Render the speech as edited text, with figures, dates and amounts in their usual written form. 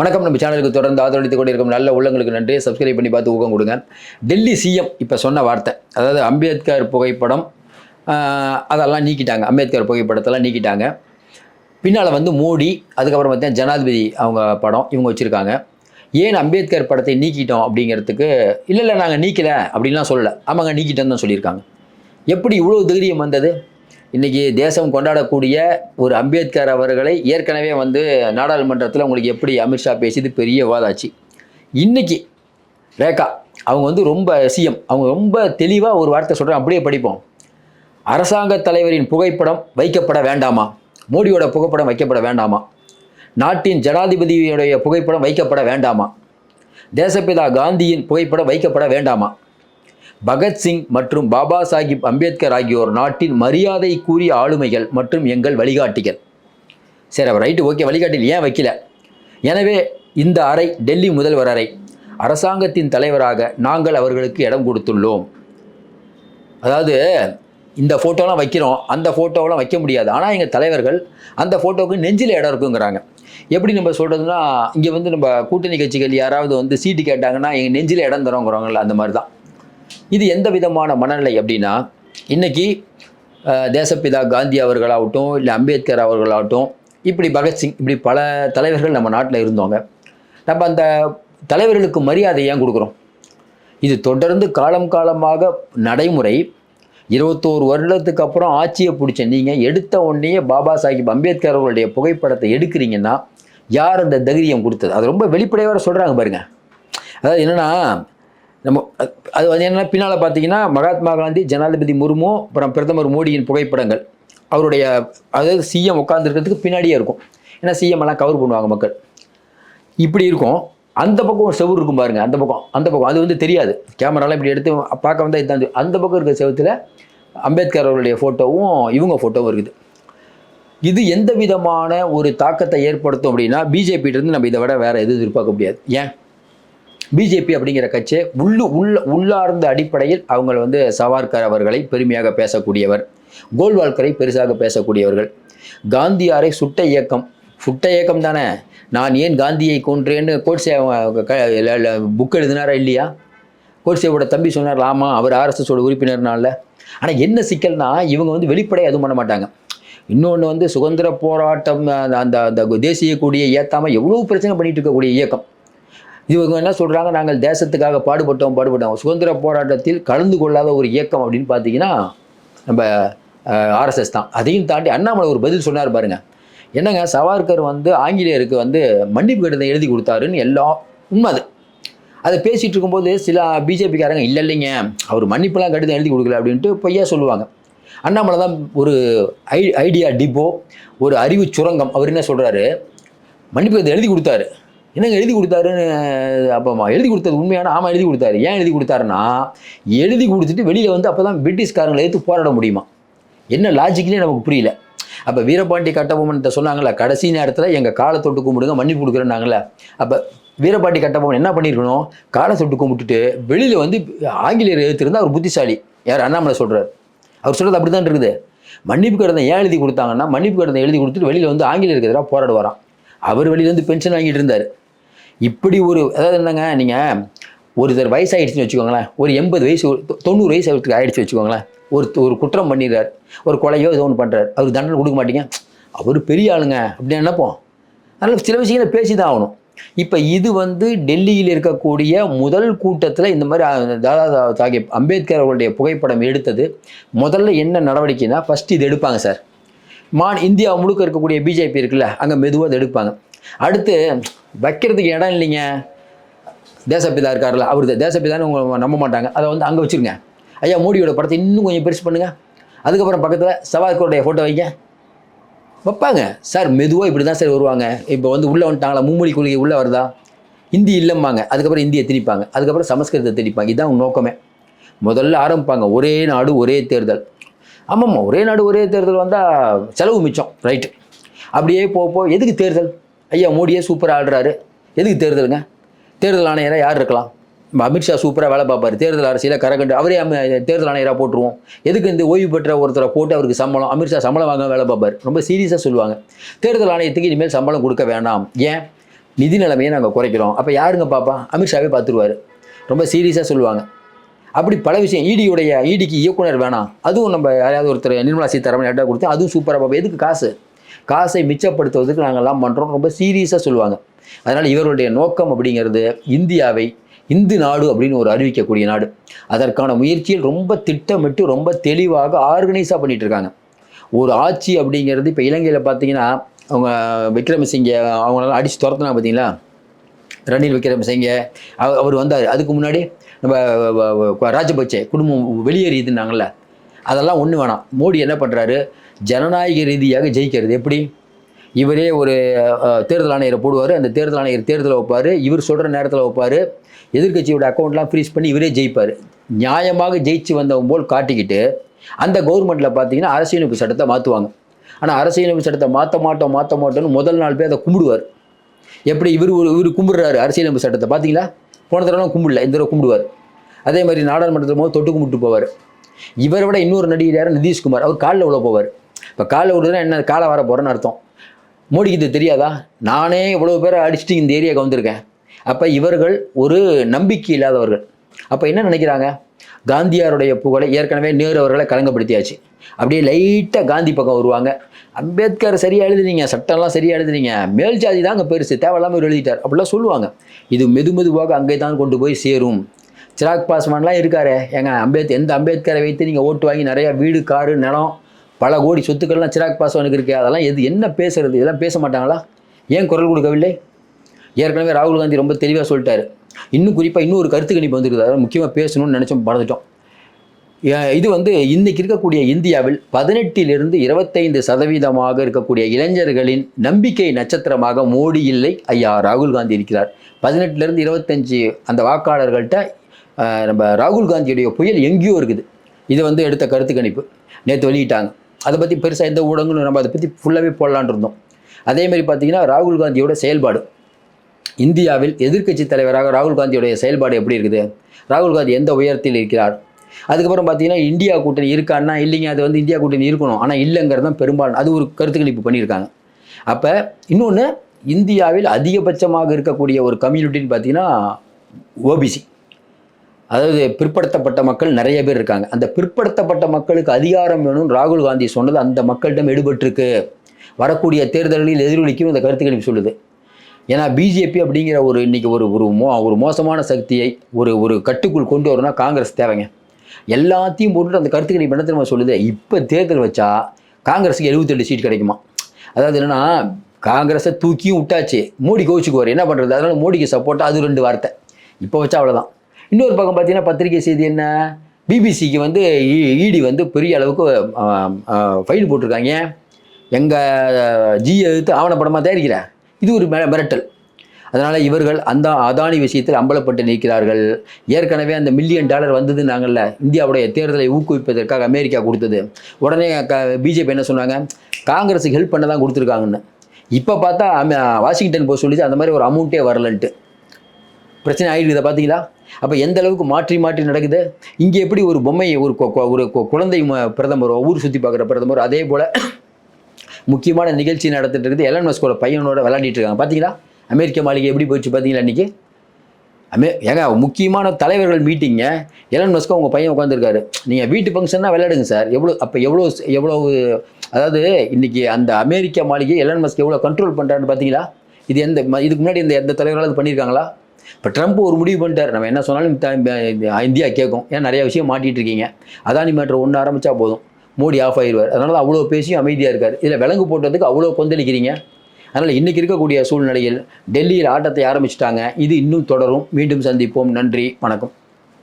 வணக்கம். நம்ம சேனலுக்கு தொடர்ந்து ஆதரவளித்துக் கொண்டிருக்கும் நல்ல உள்ளங்களுக்கு நன்றி. சப்ஸ்கிரைப் பண்ணி பார்த்து ஊக்கம் கொடுங்க. டெல்லி சிஎம் இப்போ சொன்ன வார்த்தை, அதாவது அம்பேத்கர் புகைப்படம் அதெல்லாம் நீக்கிட்டாங்க. அம்பேத்கர் புகைப்படத்தெல்லாம் நீக்கிட்டாங்க. பின்னால் வந்து மோடி, அதுக்கப்புறம் பார்த்தீங்கன்னா ஜனாதிபதி அவங்க படம் இவங்க வச்சுருக்காங்க. ஏன் அம்பேத்கர் படத்தை நீக்கிட்டோம் அப்படிங்கிறதுக்கு, இல்லை நாங்கள் நீக்கலை அப்படின்லாம் சொல்லலை. ஆமாங்க, நீக்கிட்டோன்னு தான் சொல்லியிருக்காங்க. எப்படி இவ்வளோ தைரியம் வந்தது? இன்றைக்கி தேசம் கொண்டாடக்கூடிய ஒரு அம்பேத்கர் அவர்களை ஏற்கனவே வந்து நாடாளுமன்றத்தில் உங்களுக்கு எப்படி அமித்ஷா பேசியது பெரிய விவாதாச்சு. இன்றைக்கி ரேகா அவங்க வந்து ரொம்ப சிஎம், அவங்க ரொம்ப தெளிவாக ஒரு வார்த்தை சொல்கிறாங்க. அப்படியே படிப்போம். அரசாங்க தலைவரின் புகைப்படம் வைக்கப்பட வேண்டாமா? மோடியோட புகைப்படம் வைக்கப்பட வேண்டாமா? நாட்டின் ஜனாதிபதியுடைய புகைப்படம் வைக்கப்பட வேண்டாமா? தேசப்பிதா காந்தியின் புகைப்படம் வைக்கப்பட வேண்டாமா? பகத்சிங் மற்றும் பாபா சாஹிப் அம்பேத்கர் ஆகியோர் நாட்டின் மரியாதைக்குரிய ஆளுமைகள் மற்றும் எங்கள் வழிகாட்டிகள். சரி, அவர் ரைட்டு, ஓகே, வழிகாட்டில் ஏன் வைக்கல? எனவே இந்த அறை டெல்லி முதல்வர் அறை, அரசாங்கத்தின் தலைவராக நாங்கள் அவர்களுக்கு இடம் கொடுத்துள்ளோம். அதாவது இந்த ஃபோட்டோலாம் வைக்கிறோம், அந்த ஃபோட்டோவெலாம் வைக்க முடியாது. ஆனால் எங்கள் தலைவர்கள் அந்த ஃபோட்டோவுக்கு நெஞ்சில் இடம் இருக்குங்கிறாங்க. எப்படி நம்ம சொல்கிறதுனா, இங்கே வந்து நம்ம கூட்டணி கட்சிகள் யாராவது வந்து சீட்டு கேட்டாங்கன்னா எங்கள் நெஞ்சில் இடம் தரோங்கிறவங்கள, அந்த மாதிரி தான். இது எந்த விதமான மனநிலை அப்படின்னா, இன்றைக்கி தேசப்பிதா காந்தி அவர்களாகட்டும், இல்லை அம்பேத்கர் அவர்களாகட்டும், இப்படி பகத்சிங், இப்படி பல தலைவர்கள் நம்ம நாட்டில் இருந்தவங்க. நம்ம அந்த தலைவர்களுக்கு மரியாதை ஏன் கொடுக்குறோம்? இது தொடர்ந்து காலமாக நடைமுறை. 21 வருடத்துக்கு அப்புறம் ஆட்சியை பிடிச்ச நீங்கள் எடுத்த உடனே பாபா சாஹிப் அம்பேத்கர் அவர்களுடைய புகைப்படத்தை எடுக்கிறீங்கன்னா யார் அந்த தைரியம் கொடுத்தது? அது ரொம்ப வெளிப்படையாக சொல்கிறாங்க பாருங்கள். அதாவது என்னென்னா, நம்ம அது வந்து என்னென்னா, பின்னால் பார்த்தீங்கன்னா மகாத்மா காந்தி, ஜனாதிபதி முர்மு, அப்புறம் பிரதமர் மோடியின் புகைப்படங்கள் அவருடைய, அதாவது சிஎம் உட்காந்துருக்கிறதுக்கு பின்னாடியே இருக்கும். ஏன்னா சிஎம் எல்லாம் கவர் பண்ணுவாங்க மக்கள். இப்படி இருக்கும். அந்த பக்கம் ஒரு செவுறு இருக்கும் பாருங்கள், அந்த பக்கம் அது வந்து தெரியாது, கேமராலாம் இப்படி எடுத்து பார்க்க வந்தால் இதுதான். அந்த பக்கம் இருக்கிற செவத்தில் அம்பேத்கர் அவருடைய ஃபோட்டோவும் இவங்க ஃபோட்டோவும் இருக்குது. இது எந்த விதமான ஒரு தாக்கத்தை ஏற்படுத்தும் அப்படின்னா, பிஜேபியிலிருந்து நம்ம இதை விட வேறு எதுவும் எதிர்பார்க்க முடியாது. ஏன்? பிஜேபி அப்படிங்கிற கட்சி உள்ளார்ந்த அடிப்படையில் அவங்க வந்து சவார்கர் அவர்களை பெருமையாக பேசக்கூடியவர், கோல்வால்கரை பெருசாக பேசக்கூடியவர்கள். காந்தியாரை சுட்ட இயக்கம் தானே. நான் ஏன் காந்தியை கொன்றேன்னு கோட்சே புக் எழுதினாரா இல்லையா? கோட்சேவோட தம்பி சொன்னார், ஆமாம், அவர் ஆர்எஸ்எஸோட உறுப்பினர்னால. ஆனால் என்ன சிக்கல்னா, இவங்க வந்து வெளிப்படையாக எதுவும் பண்ண மாட்டாங்க. இன்னொன்று வந்து சுதந்திர போராட்டம், அந்த அந்த தேசிய கொடியை ஏற்றாமல் எவ்வளோ பிரச்சனை பண்ணிட்டு இருக்கக்கூடிய இயக்கம். இவங்க என்ன சொல்கிறாங்க, நாங்கள் தேசத்துக்காக பாடுபட்டோம். சுதந்திர போராட்டத்தில் கலந்து கொள்ளாத ஒரு இயக்கம் அப்படின்னு பார்த்தீங்கன்னா நம்ம ஆர்எஸ்எஸ் தான். அதையும் தாண்டி அண்ணாமலை ஒரு பதில் சொன்னார் பாருங்க. என்னங்க, சவார்கர் வந்து ஆங்கிலேயருக்கு வந்து மன்னிப்பு கடிதம் எழுதி கொடுத்தாருன்னு எல்லாம் உண்மை. அதை பேசிகிட்டு இருக்கும்போது சில பிஜேபிக்காரங்க இல்லைங்க, அவர் மன்னிப்புலாம் கடிதம் எழுதி கொடுக்கல அப்படின்ட்டு பொய்யா சொல்லுவாங்க. அண்ணாமலை தான் ஒரு ஐடியா டிப்போ, ஒரு அறிவு சுரங்கம். அவர் என்ன சொல்கிறாரு, மன்னிப்பு கடிதம் எழுதி கொடுத்தாரு. என்னங்க எழுதி கொடுத்தாருன்னு? அப்போம்மா எழுதி கொடுத்தது உண்மையான? ஆமாம், எழுதி கொடுத்தாரு. ஏன் எழுதி கொடுத்தாருன்னா, எழுதி கொடுத்துட்டு வெளியில் வந்து அப்போ தான் பிரிட்டிஷ்காரங்களை எடுத்து போராட முடியுமா? என்ன லாஜிக்லேயே நமக்கு புரியல. அப்போ வீரபாண்டி கட்டபொம்மன் சொன்னாங்கள்ல, கடைசி நேரத்தில் எங்கள் காலை தொட்டு கும்பிடுங்க, மன்னிப்பு கொடுக்குறேன்னாங்களே. அப்போ வீரபாண்டி கட்டபொம்மன் என்ன பண்ணியிருக்கணும்? காலை தொட்டு கும்பிட்டுட்டு வெளியில் வந்து ஆங்கிலேயர் எடுத்திருந்தால் அவர் புத்திசாலி. யார்? அண்ணாமலை சொல்கிறார். அவர் சொல்கிறது அப்படி தான் இருக்குது. மன்னிப்பு கடிதம் ஏன் எழுதி கொடுத்தாங்கன்னா, மன்னிப்பு கடிதம் எழுதி கொடுத்துட்டு வெளியில் வந்து ஆங்கிலேயருக்கு எதிராக போராட வரான். அவர் வெளியிலேருந்து பென்ஷன் வாங்கிட்டு இருந்தார். இப்படி ஒரு, அதாவது என்னங்க, நீங்கள் ஒருத்தர் வயசாகிடுச்சுன்னு வச்சுக்கோங்களேன், ஒரு 80 வயசு 90 வயசு அவருக்கு ஆகிடுச்சு வச்சுக்கோங்களேன், ஒரு குற்றம் பண்ணிடுறார், ஒரு கொலையோ ஏதோ ஒன்று பண்ணுறாரு, அவருக்கு தண்டனை கொடுக்க மாட்டீங்க, அவர் பெரிய ஆளுங்க அப்படின்னு நினைப்போம். அதனால் சில விஷயங்களை பேசி தான் ஆகணும். இப்போ இது வந்து டெல்லியில் இருக்கக்கூடிய முதல் கூட்டத்தில் இந்த மாதிரி தாதா சாஹிப் அம்பேத்கர் அவருடைய புகைப்படம் எடுத்தது முதல்ல என்ன நடவடிக்கைன்னா, ஃபஸ்ட்டு இது எடுப்பாங்க சார். இந்தியா முழுக்க இருக்கக்கூடிய பிஜேபி இருக்குல்ல, அங்கே மெதுவாக அதை எடுப்பாங்க. அடுத்து வைக்கிறதுக்கு இடம் இல்லைங்க, தேசப்பிதா இருக்கார்ல, அவர் தேசப்பிதான்னு உங்களை நம்ப மாட்டாங்க, அதை வந்து அங்கே வச்சுருங்க. ஐயா மோடியோட படத்தை இன்னும் கொஞ்சம் பெருசு பண்ணுங்கள். அதுக்கப்புறம் பக்கத்தில் சவார்கருடைய ஃபோட்டோ வைங்க, வைப்பாங்க சார். மெதுவாக இப்படி தான் சார் வருவாங்க. இப்போ வந்து உள்ளே வந்துட்டாங்களா, மும்மொழி கொள்கை உள்ளே வருதா, ஹிந்தி இல்லைம்பாங்க, அதுக்கப்புறம் இந்தியை திணிப்பாங்க, அதுக்கப்புறம் சமஸ்கிருதத்தை திணிப்பாங்க. இதுதான் நோக்கமே. முதல்ல ஆரம்பிப்பாங்க ஒரே நாடு ஒரே தேர்தல். ஆமாம்மா, ஒரே நாடு ஒரே தேர்தல் வந்தால் செலவு மிச்சம், ரைட்டு. அப்படியே போக எதுக்கு தேர்தல்? ஐயா மோடியே சூப்பராக ஆடுறாரு, எதுக்கு தேர்தலுங்க? தேர்தல் ஆணையராக யார் இருக்கலாம்? அமித்ஷா சூப்பராக வேலை பார்ப்பார், தேர்தல் அரசியலை கரகண்டு அவரே தேர்தல் ஆணையராக போட்டுருவோம். எதுக்கு இந்த ஓய்வு பெற்ற ஒருத்தரை போட்டு அவருக்கு சம்பளம், அமித்ஷா சம்பளம் வாங்க வேலை பார்ப்பார். ரொம்ப சீரியஸாக சொல்லுவாங்க, தேர்தல் ஆணையத்துக்கு இனிமேல் சம்பளம் கொடுக்க வேண்டாம். ஏன்? நிதி நிலைமையை நாங்கள் குறைக்கிறோம். அப்போ யாருங்க பார்ப்பா? அமித்ஷாவே பார்த்துருவார். ரொம்ப சீரியஸாக சொல்லுவாங்க. அப்படி பல விஷயம். ஈடிக்கு இயக்குனர் வேணாம், அதுவும் நம்ம யாராவது ஒருத்தர் நிர்மலா சீதாராமன் யார்ட்டா கொடுத்து அதுவும் சூப்பராக பார்ப்போம். எதுக்கு காசை மிச்சப்படுத்துவதற்கு நாங்கள்லாம் பண்ணுறோம், ரொம்ப சீரியஸாக சொல்லுவாங்க. அதனால் இவருடைய நோக்கம் அப்படிங்கிறது இந்தியாவை இந்து நாடு அப்படின்னு ஒரு அறிவிக்கக்கூடிய நாடு. அதற்கான முயற்சியில் ரொம்ப திட்டமிட்டு ரொம்ப தெளிவாக ஆர்கனைஸாக பண்ணிகிட்டு இருக்காங்க. ஒரு ஆட்சி அப்படிங்கிறது இப்போ இலங்கையில் பார்த்தீங்கன்னா அவங்க விக்ரமசிங்கே அவங்களெல்லாம் அடித்து துரத்துனா பார்த்தீங்களா, ரணில் விக்ரமசிங்கே அவர் வந்தார். அதுக்கு முன்னாடி நம்ம ராஜபக்சே குடும்பம் வெளியேறியதுனாங்கள்ல, அதெல்லாம் ஒன்று வேணாம். மோடி என்ன பண்ணுறாரு, ஜனநாயக ரீதியாக ஜெயிக்கிறது எப்படி? இவரே ஒரு தேர்தல் ஆணையரை போடுவார், அந்த தேர்தல் ஆணையர் தேர்தலை வைப்பார், இவர் சொல்கிற நேரத்தில் வைப்பார், எதிர்கட்சியோட அக்கௌண்ட்லாம் ஃப்ரீஸ் பண்ணி இவரே ஜெயிப்பார். நியாயமாக ஜெயிச்சு வந்தவன் போல் காட்டிக்கிட்டு அந்த கவர்மெண்ட்டில் பார்த்தீங்கன்னா அரசியலமைப்பு சட்டத்தை மாற்றுவாங்க. ஆனால் அரசியலமைப்பு சட்டத்தை மாற்ற மாட்டோம்னு முதல் நாள் போய் அதை கும்பிடுவார். எப்படி இவர் கும்பிடுறாரு அரசியலமைப்பு சட்டத்தை பார்த்தீங்களா? போன தடவை கும்பிடல, இந்த தடவை கும்பிடுவார். அதே மாதிரி நாடாளுமன்றத்தில் போது தொட்டு கும்பிட்டு போவார். இவரை விட இன்னொரு நடிகர் யார், நிதிஷ்குமார், அவர் காலில் உள்ள போவார். இப்போ காலில் விடுறதுனா என்ன, காலை வர போகிறேன்னு அர்த்தம். மோடிக்கு இது தெரியாதா? நானே இவ்வளோ பேரை அடிச்சுட்டு இந்த ஏரியாவுக்கு வந்திருக்கேன். அப்போ இவர்கள் ஒரு நம்பிக்கை இல்லாதவர்கள். அப்போ என்ன நினைக்கிறாங்க, காந்தியாருடைய புகழை ஏற்கனவே நேரு அவர்களை கலங்கப்படுத்தியாச்சு. அப்படியே லைட்டாக காந்தி பக்கம் வருவாங்க. அம்பேத்கர் சரியாக எழுதுனீங்க, சட்டம்லாம் சரியாக எழுதுனீங்க, மேல் ஜாதி தாங்க பெருசு, தேவையில்லாமல் இவர் எழுதிட்டார் அப்படிலாம் சொல்லுவாங்க. இது மெதுவாக அங்கே தான் கொண்டு போய் சேரும். சிராக் பாஸ்வான்லாம் இருக்காரு, எந்த அம்பேத்கரை வைத்து நீங்கள் ஓட்டு வாங்கி நிறையா வீடு காரு நிலம் பல கோடி சொத்துக்கள்லாம் சிராக் பாஸ்வானுக்கு இருக்குது. அதெல்லாம் என்ன பேசுறது? இதெல்லாம் பேச மாட்டாங்களா? ஏன் குரல் கொடுக்கவில்லை? ஏற்கனவே ராகுல் காந்தி ரொம்ப தெளிவாக சொல்லிட்டாரு. இன்னும் குறிப்பாக இன்னும் ஒரு கருத்து கணிப்பு வந்துருக்குது, அதெல்லாம் முக்கியமாக பேசணும்னு நினச்சோம், மறந்துட்டோம். இது இன்றைக்கி இருக்கக்கூடிய இந்தியாவில் 18 to 25% இருக்கக்கூடிய இளைஞர்களின் நம்பிக்கை நட்சத்திரமாக மோடி இல்லை, ஐயா ராகுல் காந்தி இருக்கிறார். 18 to 25 அந்த வாக்காளர்கள்ட்ட நம்ம ராகுல் காந்தியுடைய புயல் எங்கேயோ இருக்குது. இது எடுத்த கருத்து கணிப்பு நேற்று வெளியிட்டாங்க. அதை பற்றி பெருசாக எந்த ஊடகங்களும் நம்ம அதை பற்றி ஃபுல்லாகவே போடலான் இருந்தோம். அதேமாதிரி பார்த்திங்கன்னா ராகுல் காந்தியோட செயல்பாடு, இந்தியாவில் எதிர்க்கட்சி தலைவராக ராகுல் காந்தியோடைய செயல்பாடு எப்படி இருக்குது, ராகுல் காந்தி எந்த உயரத்தில் இருக்கிறார். அதுக்கப்புறம் பார்த்தீங்கன்னா இந்தியா கூட்டணி இருக்கான்னா, இல்லைங்க அது இந்தியா கூட்டணி இருக்கணும், ஆனால் இல்லைங்கிறது தான் பெரும்பாலும் அது ஒரு கருத்து கணிப்பு பண்ணியிருக்காங்க. அப்போ இன்னொன்று, இந்தியாவில் அதிகபட்சமாக இருக்கக்கூடிய ஒரு கம்யூனிட்டின்னு பார்த்தீங்கன்னா ஓபிசி, அதாவது பிற்படுத்தப்பட்ட மக்கள் நிறைய பேர் இருக்காங்க. அந்த பிற்படுத்தப்பட்ட மக்களுக்கு அதிகாரம் வேணும்னு ராகுல் காந்தி சொன்னது அந்த மக்களிடம் எடுபட்டிருக்கு. வரக்கூடிய தேர்தல்களில் எதிரொலிக்கும் இந்த கருத்து கணிப்பு சொல்லுது. ஏன்னா பிஜேபி அப்படிங்கிற இன்றைக்கி ஒரு மோசமான சக்தியை ஒரு கட்டுக்குள் கொண்டு வரணும்னா காங்கிரஸ் தேவைங்க. எல்லாத்தையும் போட்டுட்டு அந்த கருத்து கணிப்பு என்ன தெரியுமா சொல்லுது, இப்போ தேர்தல் வச்சா காங்கிரஸுக்கு 78 சீட் கிடைக்குமா. அதாவது என்னென்னா, காங்கிரஸை தூக்கியும் விட்டாச்சு, மோடி கோவிச்சுக்குவார், என்ன பண்ணுறது, அதனால் மோடிக்கு சப்போர்ட்டாக அது 2 வார்த்தை இப்போ வச்சா அவ்வளோதான். இன்னொரு பக்கம் பார்த்தீங்கன்னா பத்திரிகை செய்தி என்ன, பிபிசிக்கு இடி பெரிய அளவுக்கு ஃபைல் போட்டிருக்காங்க. எங்கள் ஜியை எடுத்து ஆவணப்படமாக தயாரிக்கிறேன், இது ஒரு மிரட்டல். அதனால் இவர்கள் அந்த அதானி விஷயத்தில் அம்பலப்பட்டு நிற்கிறார்கள். ஏற்கனவே அந்த $1 மில்லியன் வந்தது நாங்கள்ல, இந்தியாவுடைய தேர்தலை ஊக்குவிப்பதற்காக அமெரிக்கா கொடுத்தது. உடனே பிஜேபி என்ன சொன்னாங்க, காங்கிரஸுக்கு ஹெல்ப் பண்ண தான் கொடுத்துருக்காங்கன்னு. இப்போ பார்த்தா வாஷிங்டன் போஸ்ட் சொல்லிச்சு அந்த மாதிரி ஒரு அமௌண்ட்டே வரலன்ட்டு. பிரச்சனை ஆகிடுது. இதை பார்த்தீங்களா? அப்போ எந்த அளவுக்கு மாற்றி நடக்குது. இங்கே எப்படி ஒரு பொம்மையை ஒரு குழந்தை பிரதமர், ஊர் சுற்றி பார்க்குற பிரதமர், அதே போல் முக்கியமான நிகழ்ச்சி நடத்திட்டு இருக்குது. எலன் மஸ்கோட பையனோட விளையாடிட்டு இருக்காங்க. பார்த்தீங்களா அமெரிக்க மாளிகை எப்படி போயிடுச்சு பார்த்தீங்களா இன்றைக்கி? முக்கியமான தலைவர்கள் மீட்டிங்க, எலன் மஸ்கோ உங்கள் பையன் உட்காந்துருக்காரு. நீங்கள் வீட்டு ஃபங்க்ஷன்னா விளையாடுங்க சார். எவ்வளோ அதாவது இன்றைக்கி அந்த அமெரிக்க மாளிகை எலன் மஸ்க் எவ்வளோ கண்ட்ரோல் பண்ணுறாருன்னு பார்த்தீங்களா? இதுக்கு முன்னாடி எந்த தலைவரால் பண்ணியிருக்காங்களா? இப்போ ட்ரம்ப் ஒரு முடிவு பண்ணிட்டார், நம்ம என்ன சொன்னாலும் இந்தியா கேட்கும். ஏன்னா நிறையா விஷயம் மாட்டிகிட்டு இருக்கீங்க. அதானி மேட்ரு ஒன்று ஆரம்பித்தா போதும், மோடி ஆஃப் ஆகிடுவார். அதனால தான் அவ்வளோ பேசியும் அமைதியாக இருக்கார். இதில் விலங்கு போட்டதுக்கு அவ்வளோ கொந்தளிக்கிறீங்க. அதனால் இன்றைக்கி இருக்கக்கூடிய சூழ்நிலையில் டெல்லியில் ஆட்டத்தை ஆரம்பிச்சிட்டாங்க. இது இன்னும் தொடரும். மீண்டும் சந்திப்போம். நன்றி, வணக்கம்.